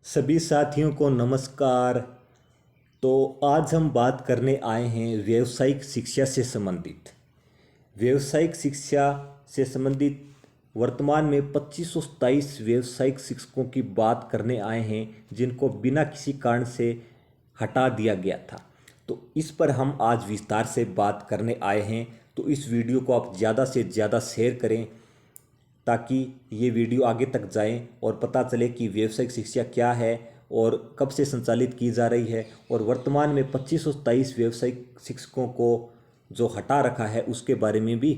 सभी साथियों को नमस्कार। तो आज हम बात करने आए हैं व्यावसायिक शिक्षा से संबंधित। व्यावसायिक शिक्षा से संबंधित वर्तमान में 2527 व्यावसायिक शिक्षकों की बात करने आए हैं जिनको बिना किसी कारण से हटा दिया गया था। तो इस पर हम आज विस्तार से बात करने आए हैं। तो इस वीडियो को आप ज़्यादा से ज़्यादा शेयर करें ताकि ये वीडियो आगे तक जाए और पता चले कि व्यावसायिक शिक्षा क्या है और कब से संचालित की जा रही है, और वर्तमान में 2527 व्यावसायिक शिक्षकों को जो हटा रखा है उसके बारे में भी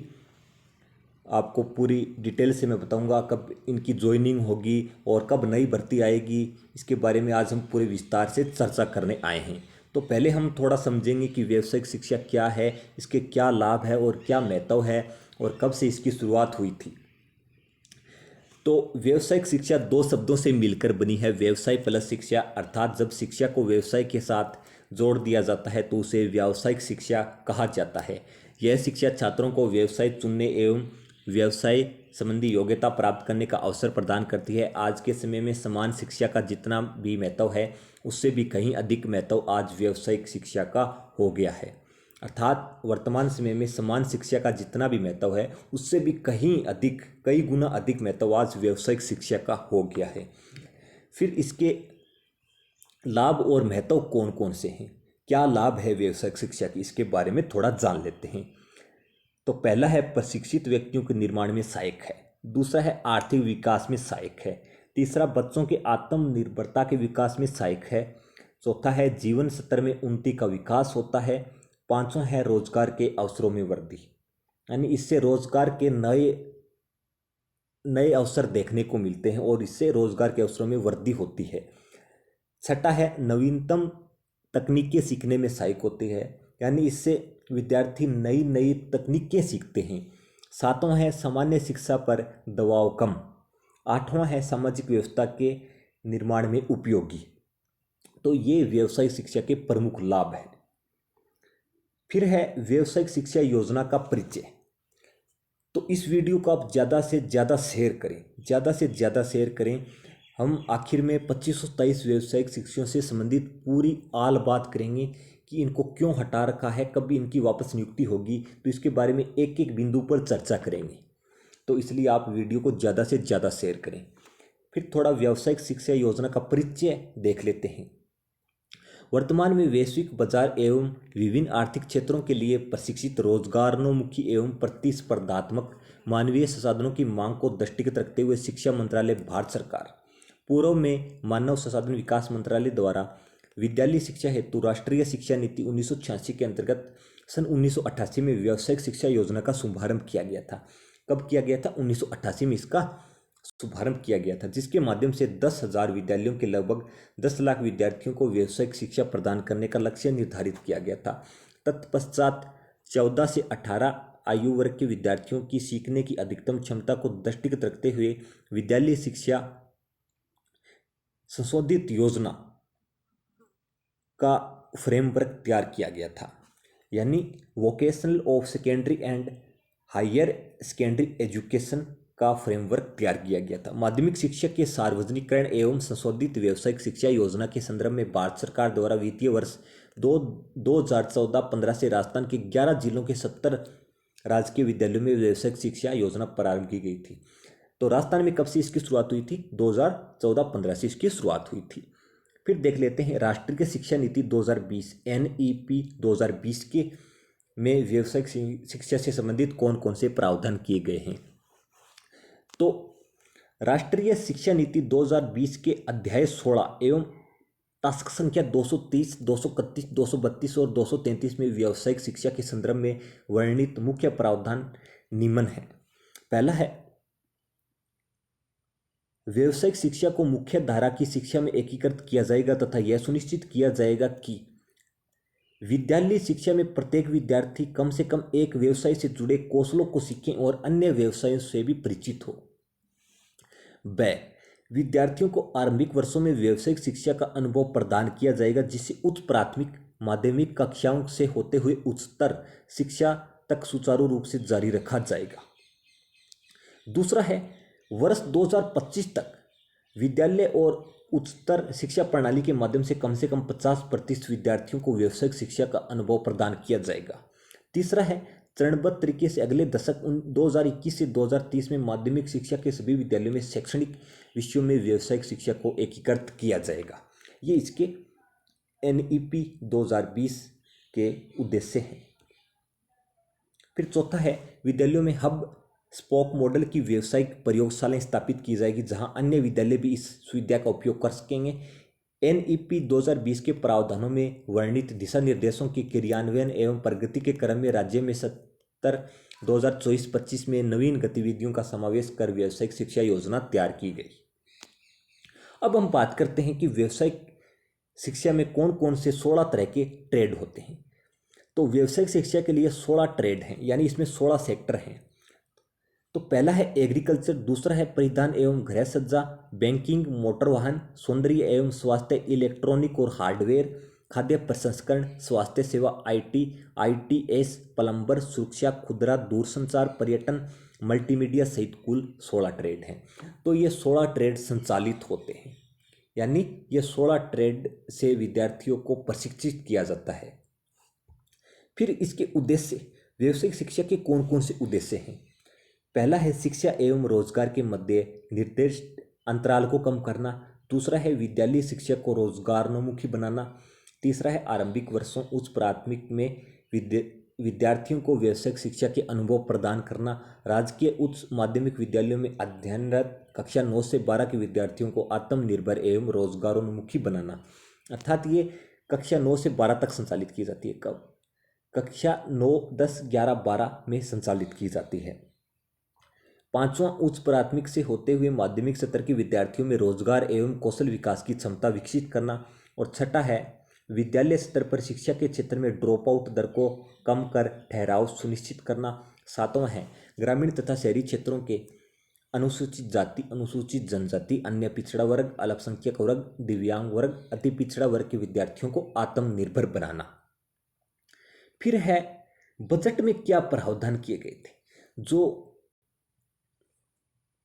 आपको पूरी डिटेल से मैं बताऊंगा। कब इनकी ज्वाइनिंग होगी और कब नई भर्ती आएगी, इसके बारे में आज हम पूरे विस्तार से चर्चा करने आए हैं। तो पहले हम थोड़ा समझेंगे कि व्यावसायिक शिक्षा क्या है, इसके क्या लाभ है और क्या महत्व है और कब से इसकी शुरुआत हुई थी। तो व्यावसायिक शिक्षा दो शब्दों से मिलकर बनी है, व्यवसाय प्लस शिक्षा। अर्थात जब शिक्षा को व्यवसाय के साथ जोड़ दिया जाता है तो उसे व्यावसायिक शिक्षा कहा जाता है। यह शिक्षा छात्रों को व्यवसाय चुनने एवं व्यवसाय संबंधी योग्यता प्राप्त करने का अवसर प्रदान करती है। आज के समय में समान शिक्षा का जितना भी महत्व है उससे भी कहीं अधिक महत्व आज व्यावसायिक शिक्षा का हो गया है। अर्थात वर्तमान समय में समान शिक्षा का जितना भी महत्व है उससे भी कहीं अधिक, कई गुना अधिक महत्व आज व्यावसायिक शिक्षा का हो गया है। फिर इसके लाभ और महत्व कौन कौन से हैं, क्या लाभ है व्यावसायिक शिक्षा की, इसके बारे में थोड़ा जान लेते हैं। तो पहला है प्रशिक्षित व्यक्तियों के निर्माण में सहायक है। दूसरा है आर्थिक विकास में सहायक है। तीसरा बच्चों के आत्मनिर्भरता के विकास में सहायक है। चौथा है जीवन स्तर में उन्नति का विकास होता है। पांचवा है रोजगार के अवसरों में वृद्धि, यानी इससे रोजगार के नए नए अवसर देखने को मिलते हैं और इससे रोजगार के अवसरों में वृद्धि होती है। छठा है नवीनतम तकनीकें सीखने में सहायक होती है, यानी इससे विद्यार्थी नई नई तकनीकें सीखते हैं। सातवां है सामान्य शिक्षा पर दबाव कम। आठवां है सामाजिक व्यवस्था के निर्माण में उपयोगी। तो ये व्यावसायिक शिक्षा के प्रमुख लाभ हैं। फिर है व्यावसायिक शिक्षा योजना का परिचय। तो इस वीडियो को आप ज़्यादा से ज़्यादा शेयर करें, ज़्यादा से ज़्यादा शेयर करें। हम आखिर में 2527 व्यावसायिक शिक्षकों से संबंधित पूरी आल बात करेंगे कि इनको क्यों हटा रखा है, कब इनकी वापस नियुक्ति होगी, तो इसके बारे में एक एक बिंदु पर चर्चा करेंगे। तो इसलिए आप वीडियो को ज़्यादा से ज़्यादा शेयर करें। फिर थोड़ा व्यावसायिक शिक्षा योजना का परिचय देख लेते हैं। वर्तमान में वैश्विक बाजार एवं विभिन्न आर्थिक क्षेत्रों के लिए प्रशिक्षित रोजगारोन्मुखी एवं प्रतिस्पर्धात्मक मानवीय संसाधनों की मांग को दृष्टिगत रखते हुए शिक्षा मंत्रालय भारत सरकार, पूर्व में मानव संसाधन विकास मंत्रालय द्वारा विद्यालय शिक्षा हेतु राष्ट्रीय शिक्षा नीति 1986 के अंतर्गत सन 1988 में व्यावसायिक शिक्षा योजना का शुभारंभ किया गया था। कब किया गया था? 1988 में इसका शुभारंभ किया गया था, जिसके माध्यम से 10,000 विद्यालयों के लगभग 10 लाख विद्यार्थियों को व्यावसायिक शिक्षा प्रदान करने का लक्ष्य निर्धारित किया गया था। तत्पश्चात 14 से 18 आयु वर्ग के विद्यार्थियों की सीखने की अधिकतम क्षमता को दृष्टिगत रखते हुए विद्यालय शिक्षा संशोधित योजना का फ्रेमवर्क तैयार किया गया था, यानी vocational of secondary and higher secondary education का फ्रेमवर्क तैयार किया गया था। माध्यमिक शिक्षा के सार्वजनिकरण एवं संशोधित व्यावसायिक शिक्षा योजना के संदर्भ में भारत सरकार द्वारा वित्तीय वर्ष 2014-15 से राजस्थान के 11 जिलों के 70 राजकीय विद्यालयों में व्यावसायिक शिक्षा योजना प्रारंभ की गई थी। तो राजस्थान में कब से इसकी शुरुआत हुई थी? 2014-15 से इसकी शुरुआत हुई थी। फिर देख लेते हैं राष्ट्रीय शिक्षा नीति 2020 NEP 2020 के में व्यावसायिक शिक्षा से संबंधित कौन कौन से प्रावधान किए गए हैं। तो राष्ट्रीय शिक्षा नीति 2020 के अध्याय 16 एवं टास्क संख्या 230, 231, 232 और 233 में व्यावसायिक शिक्षा के संदर्भ में वर्णित मुख्य प्रावधान निम्न है। पहला है व्यावसायिक शिक्षा को मुख्य धारा की शिक्षा में एकीकृत किया जाएगा तथा यह सुनिश्चित किया जाएगा कि विद्यालय शिक्षा में प्रत्येक विद्यार्थी कम से कम एक व्यवसाय से जुड़े कौशलों को सीखे और अन्य व्यवसायों से भी परिचित हो। ब विद्यार्थियों को आरंभिक वर्षों में व्यावसायिक शिक्षा का अनुभव प्रदान किया जाएगा जिससे उच्च प्राथमिक माध्यमिक कक्षाओं से होते हुए उच्चतर शिक्षा तक सुचारू रूप से जारी रखा जाएगा। दूसरा है वर्ष 2025 तक विद्यालय और उच्चतर शिक्षा प्रणाली के माध्यम से कम 50% विद्यार्थियों को व्यावसायिक शिक्षा का अनुभव प्रदान किया जाएगा। तीसरा है चरणबद्ध तरीके से अगले दशक 2021 से 2030 में माध्यमिक शिक्षा के सभी विद्यालयों में शैक्षणिक विषयों में व्यावसायिक शिक्षा को एकीकृत किया जाएगा। ये इसके NEP 2020 के उद्देश्य हैं। फिर चौथा है विद्यालयों में हब स्पोक मॉडल की व्यावसायिक प्रयोगशालाएं स्थापित की जाएगी, जहां अन्य विद्यालय भी इस सुविधा का उपयोग कर सकेंगे। NEP 2020 के प्रावधानों में वर्णित दिशा निर्देशों के क्रियान्वयन एवं प्रगति के क्रम में राज्य में 2024-25 में नवीन गतिविधियों का समावेश कर व्यावसायिक शिक्षा योजना तैयार की गई। अब हम बात करते हैं कि व्यावसायिक शिक्षा में कौन कौन से 16 तरह के ट्रेड होते हैं। तो व्यावसायिक शिक्षा के लिए 16 ट्रेड हैं, यानी इसमें 16 सेक्टर हैं। तो पहला है एग्रीकल्चर, दूसरा है परिधान एवं गृह सज्जा, बैंकिंग, मोटर वाहन, सौंदर्य एवं स्वास्थ्य, इलेक्ट्रॉनिक और हार्डवेयर, खाद्य प्रसंस्करण, स्वास्थ्य सेवा, ITS, प्लम्बर, सुरक्षा, खुदरा, दूरसंचार, पर्यटन, मल्टीमीडिया सहित कुल 16 ट्रेड हैं। तो ये 16 ट्रेड संचालित होते हैं, यानी ये 16 ट्रेड से विद्यार्थियों को प्रशिक्षित किया जाता है। फिर इसके उद्देश्य, व्यावसायिक शिक्षा के कौन कौन से उद्देश्य हैं। पहला है शिक्षा एवं रोजगार के मध्य निर्दिष्ट अंतराल को कम करना। दूसरा है विद्यालय शिक्षा को रोजगारोन्मुखी बनाना। तीसरा है आरंभिक वर्षों उच्च प्राथमिक में विद्यार्थियों को व्यावसायिक शिक्षा के अनुभव प्रदान करना। राजकीय उच्च माध्यमिक विद्यालयों में अध्ययनरत कक्षा 9 से 12 के विद्यार्थियों को आत्मनिर्भर एवं रोजगारोन्मुखी बनाना। अर्थात ये कक्षा 9 से 12 तक संचालित की जाती है। कब? कक्षा 9, 10, 11, 12 में संचालित की जाती है। पांचवां, उच्च प्राथमिक से होते हुए माध्यमिक स्तर के विद्यार्थियों में रोजगार एवं कौशल विकास की क्षमता विकसित करना। और छठा है विद्यालय स्तर पर शिक्षा के क्षेत्र में ड्रॉप आउट दर को कम कर ठहराव सुनिश्चित करना। सातवां है ग्रामीण तथा शहरी क्षेत्रों के अनुसूचित जाति, अनुसूचित जनजाति, अन्य पिछड़ा वर्ग, अल्पसंख्यक वर्ग, दिव्यांग वर्ग, अति पिछड़ा वर्ग के विद्यार्थियों को आत्मनिर्भर बनाना। फिर है बजट में क्या प्रावधान किए गए थे। जो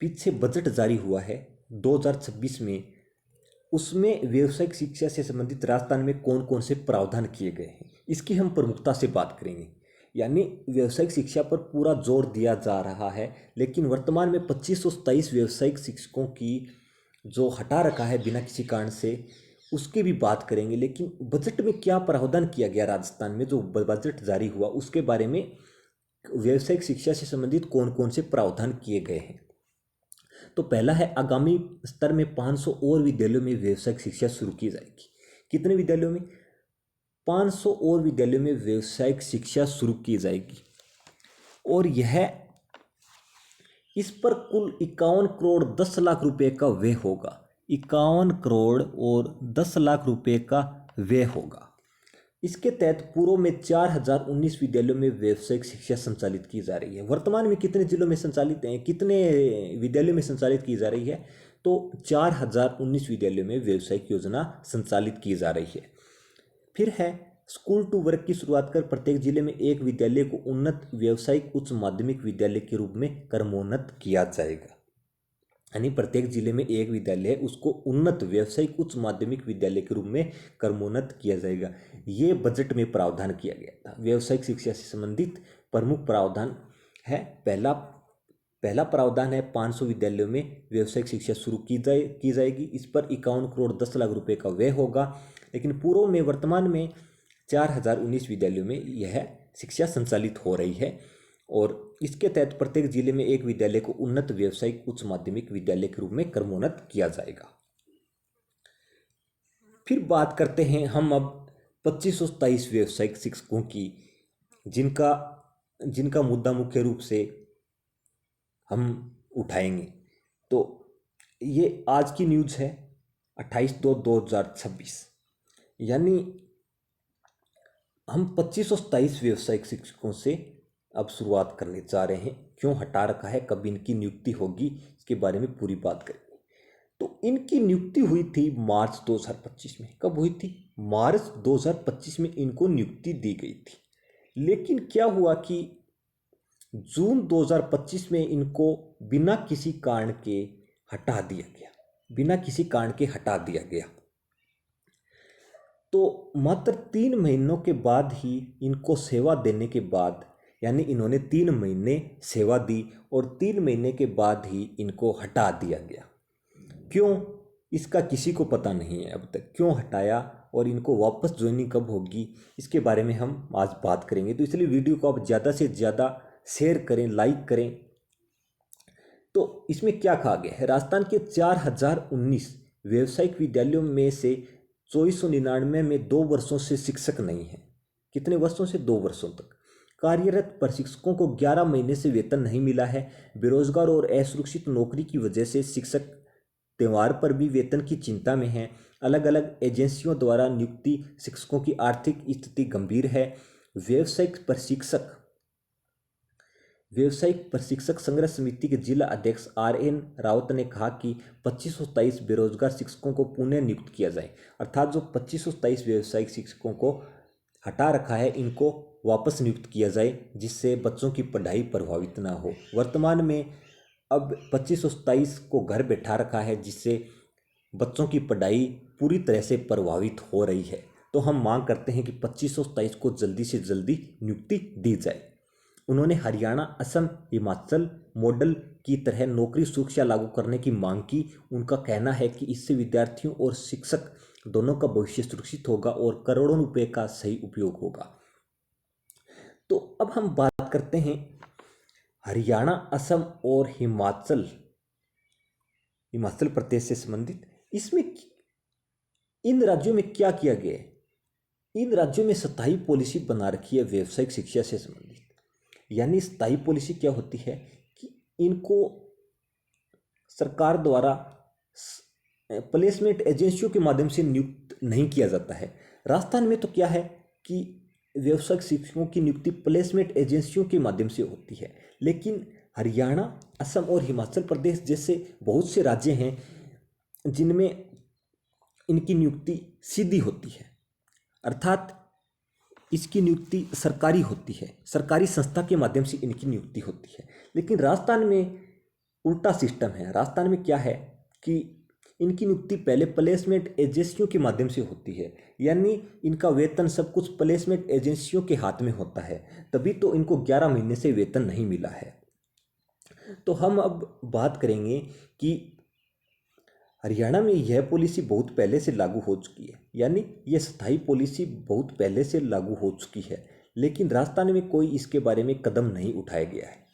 पीछे बजट जारी हुआ है 2026 में, उसमें व्यावसायिक शिक्षा से संबंधित राजस्थान में कौन कौन से प्रावधान किए गए हैं, इसकी हम प्रमुखता से बात करेंगे। यानी व्यावसायिक शिक्षा पर पूरा जोर दिया जा रहा है, लेकिन वर्तमान में 2527 व्यावसायिक शिक्षकों की जो हटा रखा है बिना किसी कारण से, उसकी भी बात करेंगे। लेकिन बजट में क्या प्रावधान किया गया राजस्थान में, जो बजट जारी हुआ उसके बारे में, व्यावसायिक शिक्षा से संबंधित कौन कौन से प्रावधान किए गए हैं। तो पहला है आगामी स्तर में 500 और विद्यालयों में व्यावसायिक शिक्षा शुरू की जाएगी। कितने विद्यालयों में? 500 और विद्यालयों में व्यावसायिक शिक्षा शुरू की जाएगी। और यह इस पर कुल 51 करोड़ 10 लाख रुपए का व्यय होगा। 51 करोड़ और 10 लाख रुपए का व्यय होगा। इसके तहत पूर्व में 4019 विद्यालयों में व्यावसायिक शिक्षा संचालित की जा रही है। वर्तमान में कितने जिलों में संचालित है, कितने विद्यालयों में संचालित की जा रही है? तो 4019 विद्यालयों में व्यावसायिक योजना संचालित की जा रही है। फिर है स्कूल टू वर्क की शुरुआत कर प्रत्येक जिले में एक विद्यालय को उन्नत व्यावसायिक उच्च माध्यमिक विद्यालय के रूप में क्रमोन्नत किया जाएगा। यानी प्रत्येक जिले में एक विद्यालय है, उसको उन्नत व्यावसायिक उच्च माध्यमिक विद्यालय के रूप में क्रमोन्नत किया जाएगा। ये बजट में प्रावधान किया गया था। व्यावसायिक शिक्षा से संबंधित प्रमुख प्रावधान है। पहला प्रावधान है 500 विद्यालयों में व्यावसायिक शिक्षा शुरू की जाएगी। इस पर 51 करोड़ 10 लाख रुपए का व्यय होगा। लेकिन पूर्व में वर्तमान में 4019 विद्यालयों में यह शिक्षा संचालित हो रही है और इसके तहत प्रत्येक जिले में एक विद्यालय को उन्नत व्यावसायिक उच्च माध्यमिक विद्यालय के रूप में क्रमोन्नत किया जाएगा। फिर बात करते हैं हम अब 2527 व्यावसायिक शिक्षकों की, जिनका मुद्दा मुख्य रूप से हम उठाएंगे। तो ये आज की न्यूज़ है 28/2/2026। यानी हम 2527 व्यावसायिक शिक्षकों से अब शुरुआत करने जा रहे हैं। क्यों हटा रखा है, कब इनकी नियुक्ति होगी, इसके बारे में पूरी बात करेंगे। तो इनकी नियुक्ति हुई थी मार्च 2025 में। कब हुई थी? मार्च 2025 में इनको नियुक्ति दी गई थी। लेकिन क्या हुआ कि जून 2025 में इनको बिना किसी कारण के हटा दिया गया। बिना किसी कारण के हटा दिया गया। तो मात्र 3 महीनों के बाद ही इनको सेवा देने के बाद, यानी इन्होंने 3 महीने सेवा दी और 3 महीने के बाद ही इनको हटा दिया गया। क्यों, इसका किसी को पता नहीं है अब तक, क्यों हटाया और इनको वापस ज्वाइनिंग कब होगी, इसके बारे में हम आज बात करेंगे। तो इसलिए वीडियो को आप ज़्यादा से ज़्यादा शेयर करें, लाइक करें। तो इसमें क्या कहा गया है, राजस्थान के 4019 व्यावसायिक विद्यालयों में से 2499 में 2 वर्षों से शिक्षक नहीं है। कितने वर्षों से? 2 वर्षों तक। कार्यरत प्रशिक्षकों को 11 महीने से वेतन नहीं मिला है। बेरोजगार और असुरक्षित नौकरी की वजह से शिक्षक त्यौहार पर भी वेतन की चिंता में हैं। अलग अलग एजेंसियों द्वारा नियुक्ति शिक्षकों की आर्थिक स्थिति गंभीर है। व्यावसायिक प्रशिक्षक संघर्ष समिति के जिला अध्यक्ष RN रावत ने कहा कि 2523 बेरोजगार शिक्षकों को पुनः नियुक्त किया जाए, अर्थात जो 2523 व्यावसायिक शिक्षकों को हटा रखा है इनको वापस नियुक्त किया जाए, जिससे बच्चों की पढ़ाई प्रभावित ना हो। वर्तमान में अब 2527 को घर बैठा रखा है, जिससे बच्चों की पढ़ाई पूरी तरह से प्रभावित हो रही है। तो हम मांग करते हैं कि 2527 को जल्दी से जल्दी नियुक्ति दी जाए। उन्होंने हरियाणा, असम, हिमाचल मॉडल की तरह नौकरी सुरक्षा लागू करने की मांग की। उनका कहना है कि इससे विद्यार्थियों और शिक्षक दोनों का भविष्य सुरक्षित होगा और करोड़ों रुपए का सही उपयोग होगा। तो अब हम बात करते हैं हरियाणा, असम और हिमाचल प्रदेश से संबंधित। इसमें इन राज्यों में क्या किया गया है? इन राज्यों में स्थायी पॉलिसी बना रखी है व्यावसायिक शिक्षा से संबंधित। यानी स्थायी पॉलिसी क्या होती है कि इनको सरकार द्वारा प्लेसमेंट एजेंसियों के माध्यम से नियुक्त नहीं किया जाता है। राजस्थान में तो क्या है कि व्यावसायिक शिक्षकों की नियुक्ति प्लेसमेंट एजेंसियों के माध्यम से होती है, लेकिन हरियाणा, असम और हिमाचल प्रदेश जैसे बहुत से राज्य हैं जिनमें इनकी नियुक्ति सीधी होती है, अर्थात इसकी नियुक्ति सरकारी होती है, सरकारी संस्था के माध्यम से इनकी नियुक्ति होती है। लेकिन राजस्थान में उल्टा सिस्टम है। राजस्थान में क्या है कि इनकी नियुक्ति पहले प्लेसमेंट एजेंसियों के माध्यम से होती है, यानी इनका वेतन सब कुछ प्लेसमेंट एजेंसियों के हाथ में होता है, तभी तो इनको 11 महीने से वेतन नहीं मिला है। तो हम अब बात करेंगे कि हरियाणा में यह पॉलिसी बहुत पहले से लागू हो चुकी है, यानी यह स्थायी पॉलिसी बहुत पहले से लागू हो चुकी है, लेकिन राजस्थान में कोई इसके बारे में कदम नहीं उठाया गया है।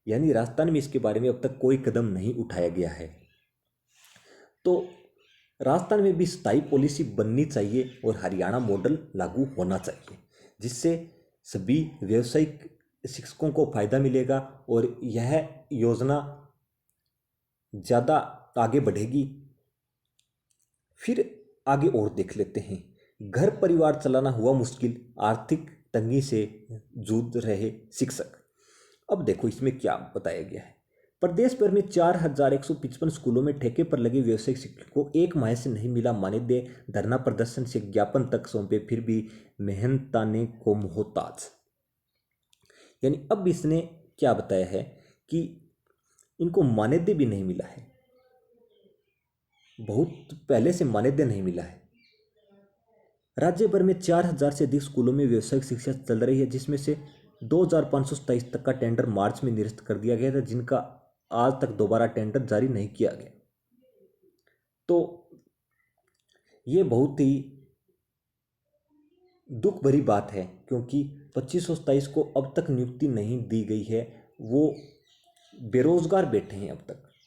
यानी राजस्थान में इसके बारे में अब तक कोई कदम नहीं उठाया गया है। तो राजस्थान में भी स्थायी पॉलिसी बननी चाहिए और हरियाणा मॉडल लागू होना चाहिए, जिससे सभी व्यावसायिक शिक्षकों को फायदा मिलेगा और यह योजना ज़्यादा आगे बढ़ेगी। फिर आगे और देख लेते हैं। घर परिवार चलाना हुआ मुश्किल, आर्थिक तंगी से जूझ रहे शिक्षक। अब देखो इसमें क्या बताया गया है। प्रदेश भर में 4155 स्कूलों में ठेके पर लगे व्यावसायिक शिक्षकों को 1 माह से नहीं मिला मानदेय। धरना प्रदर्शन से ज्ञापन तक सौंपे, फिर भी मेहनताने को मोहताज। यानी अब इसने क्या बताया है कि इनको मानदेय भी नहीं मिला है, बहुत पहले से मानदेय नहीं मिला है। राज्य भर में 4000 से अधिक स्कूलों में व्यावसायिक शिक्षा चल रही है, जिसमें से 2527 तक का टेंडर मार्च में निरस्त कर दिया गया था, जिनका आज तक दोबारा टेंडर जारी नहीं किया गया। तो ये बहुत ही दुख भरी बात है, क्योंकि 2527 को अब तक नियुक्ति नहीं दी गई है। वो बेरोजगार बैठे हैं,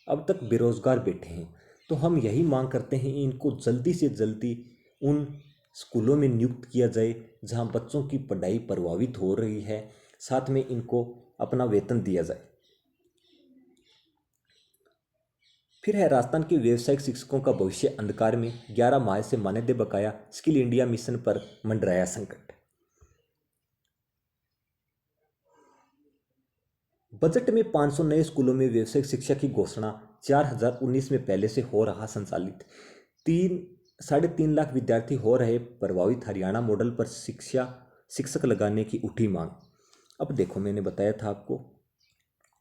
अब तक बेरोजगार बैठे हैं। तो हम यही मांग करते हैं इनको जल्दी से जल्दी उन स्कूलों में नियुक्त किया जाए जहां बच्चों की पढ़ाई प्रभावित हो रही है, साथ में इनको अपना वेतन दिया जाए। फिर है राजस्थान के व्यावसायिक शिक्षकों का भविष्य अंधकार में, 11 माह से मानदेय बकाया, स्किल इंडिया मिशन पर मंडराया संकट। बजट में 500 नए स्कूलों में व्यावसायिक शिक्षा की घोषणा, 4019 में पहले से हो रहा संचालित। 3.5 लाख विद्यार्थी हो रहे प्रभावित, हरियाणा मॉडल पर शिक्षक लगाने की उठी मांग। अब देखो मैंने बताया था आपको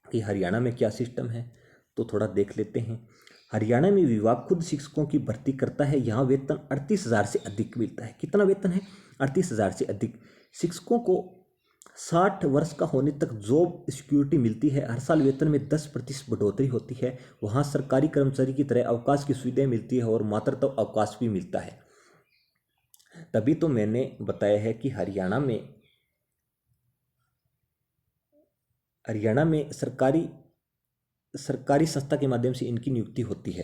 कि हरियाणा में क्या सिस्टम है, तो थोड़ा देख लेते हैं। हरियाणा में विभाग खुद शिक्षकों की भर्ती करता है। यहाँ वेतन 38,000 से अधिक मिलता है। कितना वेतन है? 38,000 से अधिक। शिक्षकों को 60 वर्ष का होने तक जॉब सिक्योरिटी मिलती है। हर साल वेतन में 10% बढ़ोतरी होती है। वहाँ सरकारी कर्मचारी की तरह अवकाश की सुविधाएं मिलती है और मातृत्व अवकाश भी मिलता है। तभी तो मैंने बताया है कि हरियाणा में सरकारी संस्था के माध्यम से इनकी नियुक्ति होती है,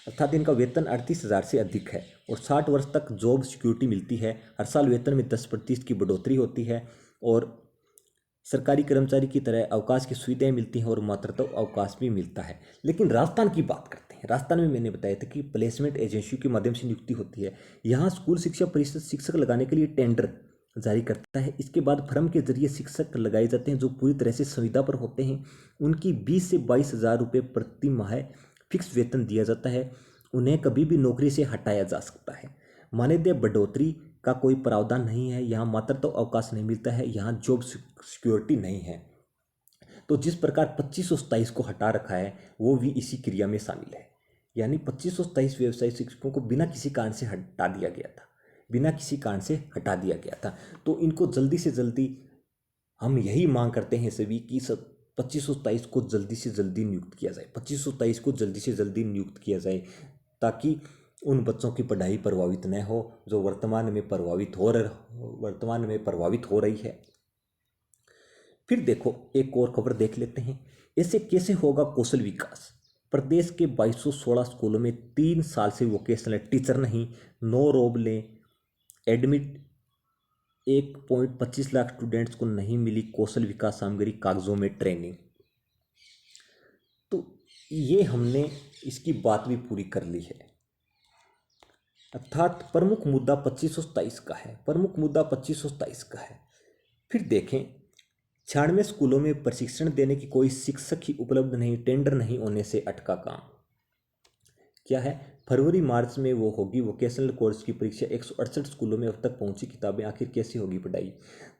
अर्थात इनका वेतन 38,000 से अधिक है और 60 वर्ष तक जॉब सिक्योरिटी मिलती है। हर साल वेतन में 10% की बढ़ोतरी होती है और सरकारी कर्मचारी की तरह अवकाश की सुविधाएं मिलती हैं और मातृत्व अवकाश भी मिलता है। लेकिन राजस्थान की बात करते हैं। राजस्थान में मैंने बताया था कि प्लेसमेंट एजेंसियों के माध्यम से नियुक्ति होती है। यहाँ स्कूल शिक्षा परिषद शिक्षक लगाने के लिए टेंडर जारी करता है। इसके बाद फर्म के जरिए शिक्षक लगाए जाते हैं जो पूरी तरह से संविदा पर होते हैं। उनकी 20 से 22,000 रुपये प्रति माह फिक्स वेतन दिया जाता है। उन्हें कभी भी नौकरी से हटाया जा सकता है। मानदेय बढ़ोतरी का कोई प्रावधान नहीं है। यहाँ मातृत्व अवकाश नहीं मिलता है। यहाँ जॉब सिक्योरिटी नहीं है। तो जिस प्रकार 2527 को हटा रखा है वो भी इसी क्रिया में शामिल है। यानी 2527 व्यवसायिक शिक्षकों को बिना किसी कारण से हटा दिया गया था, बिना किसी कारण से हटा दिया गया था। तो इनको जल्दी से जल्दी, हम यही मांग करते हैं सभी कि 2527 को जल्दी से जल्दी नियुक्त किया जाए, 2527 को जल्दी से जल्दी नियुक्त किया जाए, ताकि उन बच्चों की पढ़ाई प्रभावित न हो जो वर्तमान में प्रभावित हो रही है। फिर देखो एक और खबर देख लेते हैं। ऐसे कैसे होगा कौशल विकास? प्रदेश के 2216 स्कूलों में 3 साल से वोकेशनल टीचर नहीं, 9 रोब लें एडमिट। 1.25 लाख स्टूडेंट्स को नहीं मिली कौशल विकास सामग्री, कागजों में ट्रेनिंग। तो ये हमने इसकी बात भी पूरी कर ली है। अर्थात प्रमुख मुद्दा 2527 का है, प्रमुख मुद्दा 2527 का है। फिर देखें 96 स्कूलों में प्रशिक्षण देने की कोई शिक्षक ही उपलब्ध नहीं, टेंडर नहीं होने से अटका काम। क्या है? फरवरी मार्च में वो होगी वोकेशनल कोर्स की परीक्षा। 168 स्कूलों में अब तक पहुंची किताबें, आखिर कैसे होगी पढ़ाई?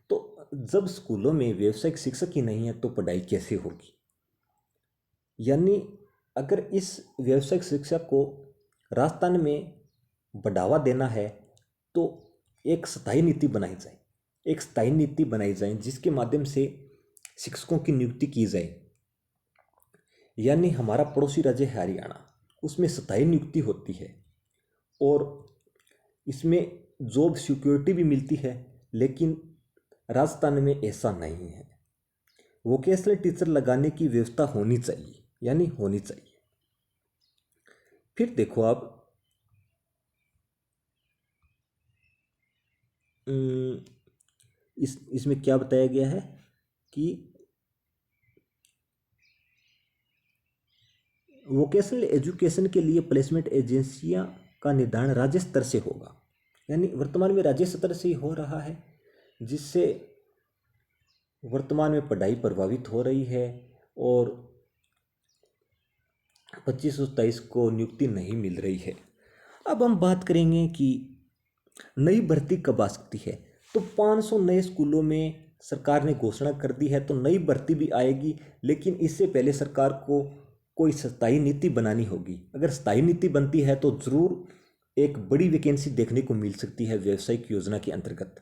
तो जब स्कूलों में व्यावसायिक शिक्षक ही नहीं है तो पढ़ाई कैसे होगी? यानी अगर इस व्यावसायिक शिक्षा को राजस्थान में बढ़ावा देना है तो एक स्थायी नीति बनाई जाए, एक स्थायी नीति बनाई जाए जिसके माध्यम से शिक्षकों की नियुक्ति की जाए। यानी हमारा पड़ोसी राज्य है हरियाणा, उसमें स्थायी नियुक्ति होती है और इसमें जॉब सिक्योरिटी भी मिलती है। लेकिन राजस्थान में ऐसा नहीं है। वोकेशनल टीचर लगाने की व्यवस्था होनी चाहिए, यानी होनी चाहिए। फिर देखो आप इसमें क्या बताया गया है कि वोकेशनल एजुकेशन के लिए प्लेसमेंट एजेंसियां का निर्धारण राज्य स्तर से होगा। यानी वर्तमान में राज्य स्तर से ही हो रहा है, जिससे वर्तमान में पढ़ाई प्रभावित हो रही है और 2527 को नियुक्ति नहीं मिल रही है। अब हम बात करेंगे कि नई भर्ती कब आ सकती है। तो 500 नए स्कूलों में सरकार ने घोषणा कर दी है, तो नई भर्ती भी आएगी। लेकिन इससे पहले सरकार को कोई स्थायी नीति बनानी होगी। अगर स्थायी नीति बनती है तो जरूर एक बड़ी वैकेंसी देखने को मिल सकती है व्यावसायिक योजना के अंतर्गत।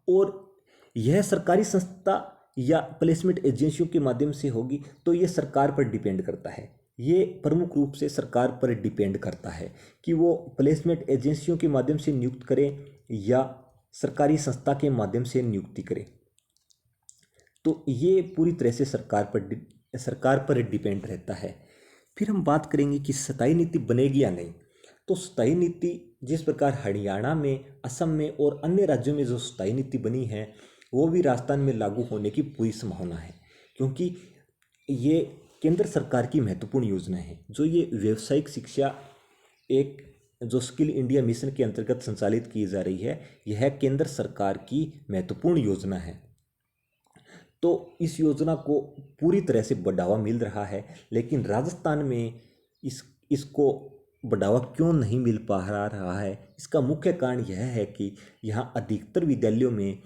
और यह सरकारी संस्था या प्लेसमेंट एजेंसियों के माध्यम से होगी तो यह सरकार पर डिपेंड करता है। ये प्रमुख रूप से सरकार पर डिपेंड करता है कि वो प्लेसमेंट एजेंसियों के माध्यम से नियुक्त करें या सरकारी संस्था के माध्यम से नियुक्ति करें। तो ये पूरी तरह से सरकार पर डिपेंड रहता है। फिर हम बात करेंगे कि स्थायी नीति बनेगी या नहीं। तो स्थायी नीति जिस प्रकार हरियाणा में, असम में और अन्य राज्यों में जो स्थायी नीति बनी है वो भी राजस्थान में लागू होने की पूरी संभावना है, क्योंकि ये केंद्र सरकार की महत्वपूर्ण योजना है। जो ये व्यावसायिक शिक्षा एक जो स्किल इंडिया मिशन के अंतर्गत संचालित की जा रही है, यह केंद्र सरकार की महत्वपूर्ण योजना है। तो इस योजना को पूरी तरह से बढ़ावा मिल रहा है। लेकिन राजस्थान में इसको बढ़ावा क्यों नहीं मिल पा रहा है? इसका मुख्य कारण यह है कि यहाँ अधिकतर विद्यालयों में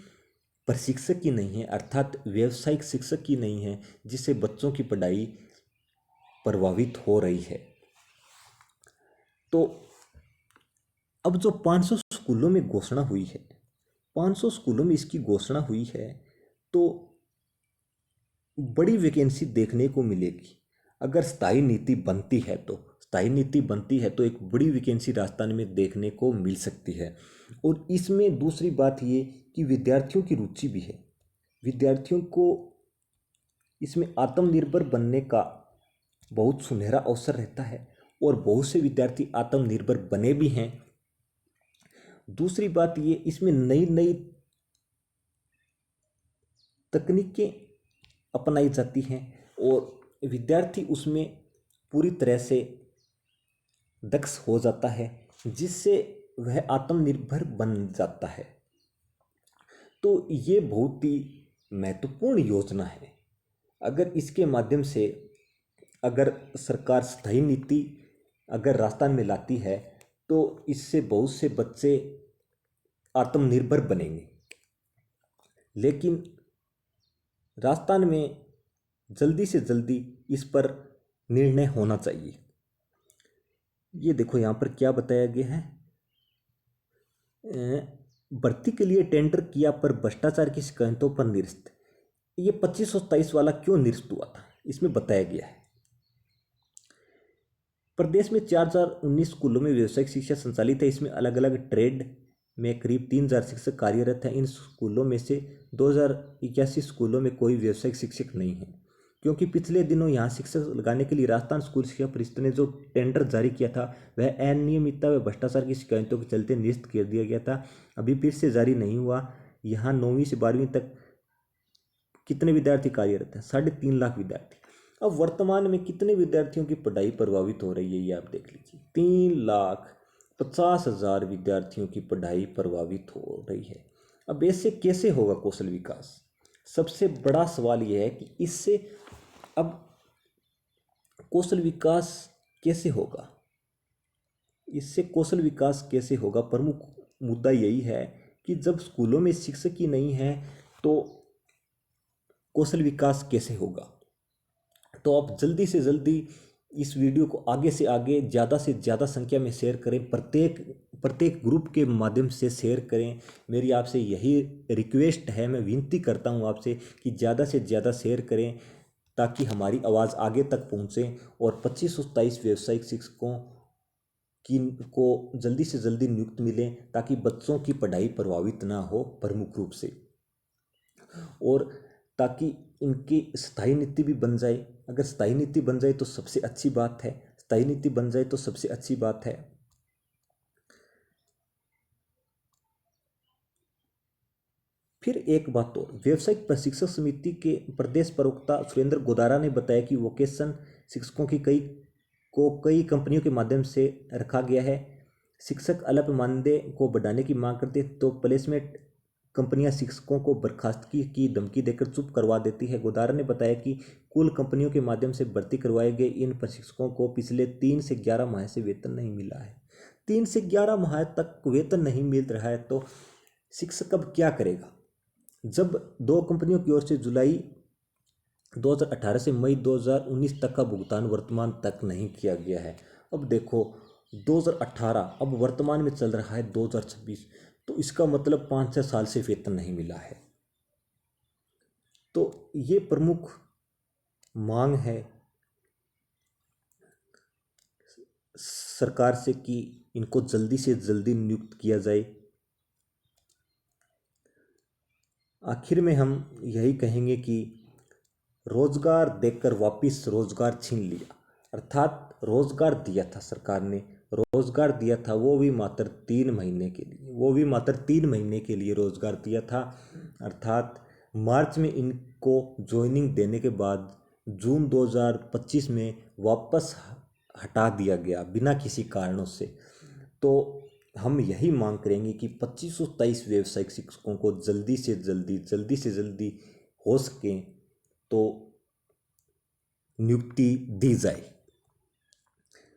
प्रशिक्षक ही नहीं है, अर्थात व्यावसायिक शिक्षक ही नहीं है, जिससे बच्चों की पढ़ाई प्रभावित हो रही है। तो अब जो 500 स्कूलों में घोषणा हुई है, 500 स्कूलों में इसकी घोषणा हुई है, तो बड़ी वैकेंसी देखने को मिलेगी। अगर स्थायी नीति बनती है तो एक बड़ी वैकेंसी राजस्थान में देखने को मिल सकती है। और इसमें दूसरी बात ये कि विद्यार्थियों की रुचि भी है। विद्यार्थियों को इसमें आत्मनिर्भर बनने का बहुत सुनहरा अवसर रहता है और बहुत से विद्यार्थी आत्मनिर्भर बने भी हैं। दूसरी बात ये, इसमें नई नई तकनीकें अपनाई जाती हैं और विद्यार्थी उसमें पूरी तरह से दक्ष हो जाता है, जिससे वह आत्मनिर्भर बन जाता है। तो ये बहुत ही महत्वपूर्ण योजना है। अगर इसके माध्यम से अगर सरकार स्थायी नीति अगर राजस्थान में लाती है तो इससे बहुत से बच्चे आत्मनिर्भर बनेंगे। लेकिन राजस्थान में जल्दी से जल्दी इस पर निर्णय होना चाहिए। ये देखो यहाँ पर क्या बताया गया है, भर्ती के लिए टेंडर किया पर भ्रष्टाचार की शिकायतों पर निरस्त। ये 2527 वाला क्यों निरस्त हुआ था, इसमें बताया गया है। प्रदेश में 4019 स्कूलों में व्यावसायिक शिक्षा संचालित है। इसमें अलग अलग ट्रेड में करीब 3000 शिक्षक कार्यरत हैं। इन स्कूलों में से 2081 स्कूलों में कोई व्यावसायिक शिक्षक नहीं है, क्योंकि पिछले दिनों यहाँ शिक्षक लगाने के लिए राजस्थान स्कूल शिक्षा परिषद ने जो टेंडर जारी किया था वह अनियमितता व भ्रष्टाचार की शिकायतों के चलते निरस्त कर दिया गया था। अभी फिर से जारी नहीं हुआ। यहाँ 9वीं से 12वीं तक कितने विद्यार्थी कार्यरत हैं? 3.5 लाख विद्यार्थी। अब वर्तमान में कितने विद्यार्थियों की पढ़ाई प्रभावित हो रही है ये आप देख लीजिए। 3,50,000 विद्यार्थियों की पढ़ाई प्रभावित हो रही है। अब ऐसे कैसे होगा कौशल विकास? सबसे बड़ा सवाल यह है कि इससे अब कौशल विकास कैसे होगा, इससे कौशल विकास कैसे होगा? प्रमुख मुद्दा यही है कि जब स्कूलों में शिक्षक ही नहीं है तो कौशल विकास कैसे होगा? तो आप जल्दी से जल्दी इस वीडियो को आगे से आगे ज़्यादा से ज़्यादा संख्या में शेयर करें, प्रत्येक ग्रुप के माध्यम से शेयर करें। मेरी आपसे यही रिक्वेस्ट है, मैं विनती करता हूं आपसे कि ज़्यादा से ज़्यादा शेयर करें ताकि हमारी आवाज़ आगे तक पहुंचे और 2527 व्यावसायिक शिक्षकों को जल्दी से जल्दी नियुक्त मिले ताकि बच्चों की पढ़ाई प्रभावित ना हो प्रमुख रूप से, और ताकि इनकी स्थायी नीति भी बन जाए। अगर स्थायी नीति बन जाए तो सबसे अच्छी बात है, स्थायी नीति बन जाए तो सबसे अच्छी बात है। फिर एक बात और, व्यावसायिक प्रशिक्षक समिति के प्रदेश प्रवक्ता सुरेंद्र गोदारा ने बताया कि वोकेशन शिक्षकों की कई कंपनियों के माध्यम से रखा गया है। शिक्षक अल्प मानदेय को बढ़ाने की मांग करते तो प्लेसमेंट कंपनियां शिक्षकों को बर्खास्तगी की धमकी देकर चुप करवा देती है। गोदारा ने बताया कि कुल कंपनियों के माध्यम से भर्ती करवाए गए इन प्रशिक्षकों को पिछले 3 से 11 माह से वेतन नहीं मिला है। 3 से 11 माह तक वेतन नहीं मिल रहा है तो शिक्षक अब क्या करेगा? जब 2 कंपनियों की ओर से जुलाई 2018 से मई 2019 तक का भुगतान वर्तमान तक नहीं किया गया है। अब देखो 2018, अब वर्तमान में चल रहा है 2026, तो इसका मतलब 5-6 साल से वेतन नहीं मिला है। तो ये प्रमुख मांग है सरकार से कि इनको जल्दी से जल्दी नियुक्त किया जाए। आखिर में हम यही कहेंगे कि रोजगार देकर वापिस रोजगार छीन लिया, अर्थात रोजगार दिया था सरकार ने, रोजगार दिया था वो भी मात्र 3 महीने के लिए, रोजगार दिया था। अर्थात मार्च में इनको ज्वाइनिंग देने के बाद जून 2025 में वापस हटा दिया गया बिना किसी कारणों से। तो हम यही मांग करेंगे कि 2523 व्यावसायिक शिक्षकों को जल्दी से जल्दी हो सके तो नियुक्ति दी जाए।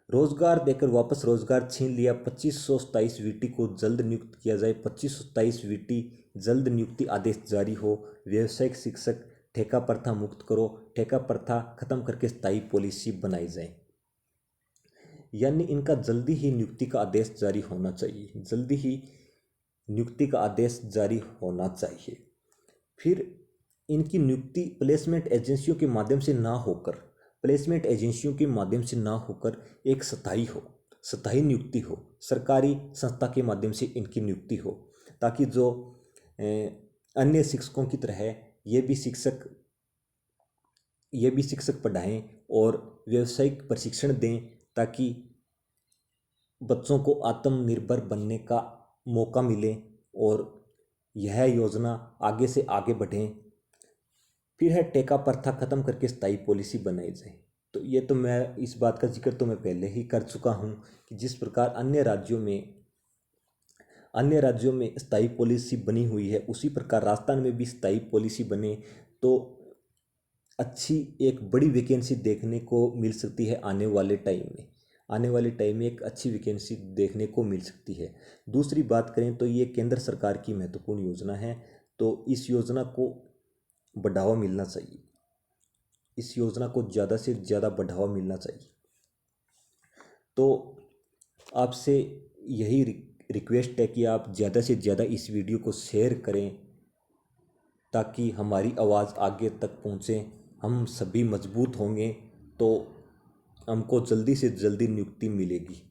रोजगार देकर वापस रोजगार छीन लिया, 2527 वीटी को जल्द नियुक्त किया जाए, 2527 वीटी जल्द नियुक्ति आदेश जारी हो। व्यावसायिक शिक्षक ठेका प्रथा मुक्त करो, ठेका प्रथा खत्म करके स्थायी पॉलिसी बनाई जाए। यानी इनका जल्दी ही नियुक्ति का आदेश जारी होना चाहिए, जल्दी ही नियुक्ति का आदेश जारी होना चाहिए। फिर इनकी नियुक्ति प्लेसमेंट एजेंसियों के माध्यम से ना होकर, प्लेसमेंट एजेंसियों के माध्यम से ना होकर एक स्थायी नियुक्ति हो, सरकारी संस्था के माध्यम से इनकी नियुक्ति हो, ताकि जो अन्य शिक्षकों की तरह ये भी शिक्षक पढ़ाएं और व्यावसायिक प्रशिक्षण दें, ताकि बच्चों को आत्मनिर्भर बनने का मौका मिले और यह योजना आगे से आगे बढ़े। फिर है टेका प्रथा खत्म करके स्थायी पॉलिसी बनाई जाए। तो ये तो मैं इस बात का जिक्र तो मैं पहले ही कर चुका हूँ कि जिस प्रकार अन्य राज्यों में स्थायी पॉलिसी बनी हुई है, उसी प्रकार राजस्थान में भी स्थायी पॉलिसी बने तो अच्छी एक बड़ी वैकेंसी देखने को मिल सकती है। आने वाले टाइम में एक अच्छी वैकेंसी देखने को मिल सकती है। दूसरी बात करें तो ये केंद्र सरकार की महत्वपूर्ण योजना है, तो इस योजना को बढ़ावा मिलना चाहिए, इस योजना को ज़्यादा से ज़्यादा बढ़ावा मिलना चाहिए। तो आपसे यही रिक्वेस्ट है कि आप ज़्यादा से ज़्यादा इस वीडियो को शेयर करें, ताकि हमारी आवाज़ आगे तक पहुँचे। हम सभी मजबूत होंगे तो हमको जल्दी से जल्दी नियुक्ति मिलेगी।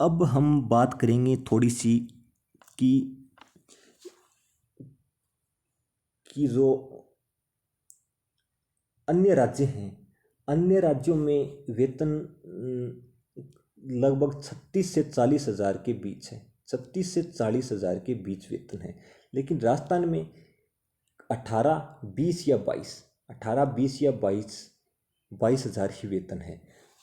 अब हम बात करेंगे थोड़ी सी कि जो अन्य राज्य हैं, अन्य राज्यों में वेतन लगभग 36 से 40 हज़ार के बीच है, 36 से 40 हज़ार के बीच वेतन है। लेकिन राजस्थान में 18-20 या 22 हज़ार ही वेतन है।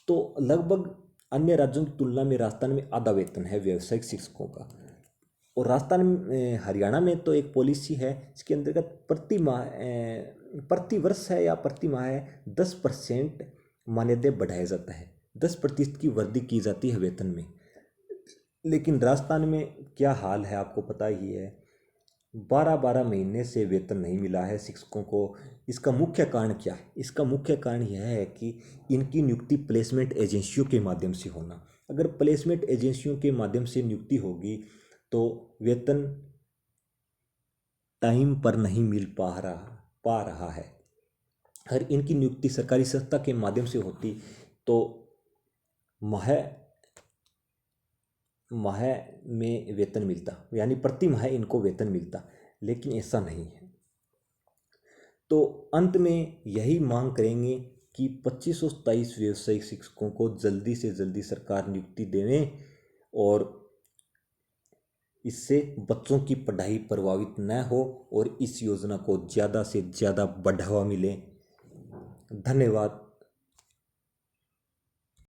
तो लगभग अन्य राज्यों की तुलना में राजस्थान में आधा वेतन है व्यावसायिक शिक्षकों का। और राजस्थान में, हरियाणा में तो एक पॉलिसी है इसके अंतर्गत प्रति वर्ष है या प्रति माह है 10% मानदेय बढ़ाया जाता है, 10% की वृद्धि की जाती है वेतन में। लेकिन राजस्थान में क्या हाल है आपको पता ही है, 12 महीने से वेतन नहीं मिला है शिक्षकों को। इसका मुख्य कारण क्या है? इसका मुख्य कारण यह है कि इनकी नियुक्ति प्लेसमेंट एजेंसियों के माध्यम से होना। अगर प्लेसमेंट एजेंसियों के माध्यम से नियुक्ति होगी तो वेतन टाइम पर नहीं मिल पा रहा है। अगर इनकी नियुक्ति सरकारी संस्था के माध्यम से होती तो माह में वेतन मिलता, यानी प्रति माह इनको वेतन मिलता, लेकिन ऐसा नहीं है। तो अंत में यही मांग करेंगे कि 2527 व्यावसायिक शिक्षकों को जल्दी से जल्दी सरकार नियुक्ति देवे और इससे बच्चों की पढ़ाई प्रभावित न हो और इस योजना को ज़्यादा से ज़्यादा बढ़ावा मिले। धन्यवाद।